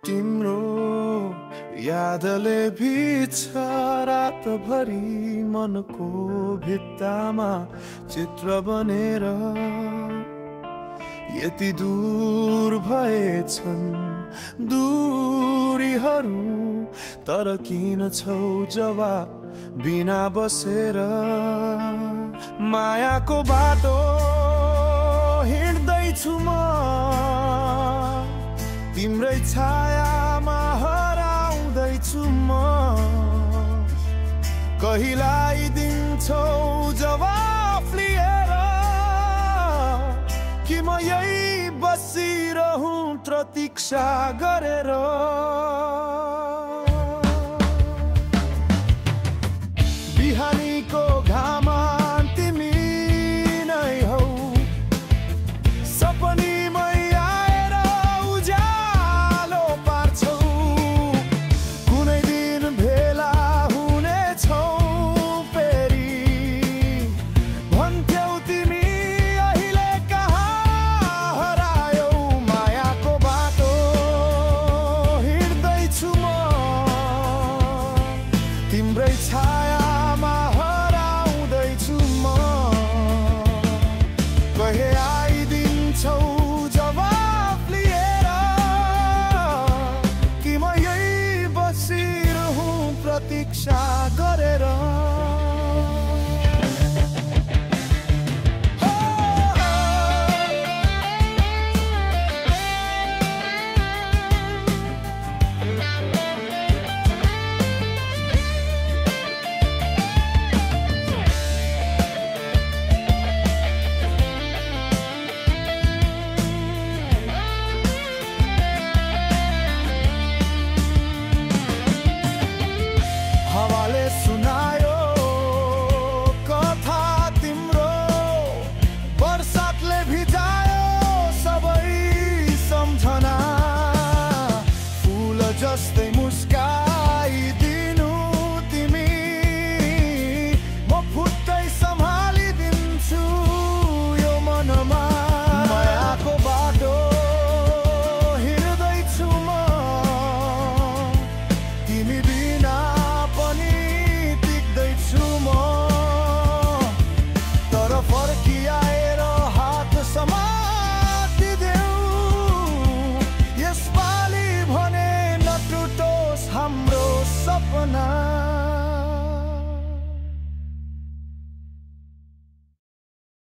तिम्रो यादले भिज्छ रातभरि मनको भित्तामा चित्र बनेर यति दूर भएछन् दूरीहरू तर किन छौ जवाब बिना बसेर मायाको बाटो हिँड्दैछु म तिम्रै छायामा हराउँदैछु म कहिलाई दिन्छौ जवाफ लिएर कि म यही बसिरहूँ प्रतीक्षा गरेर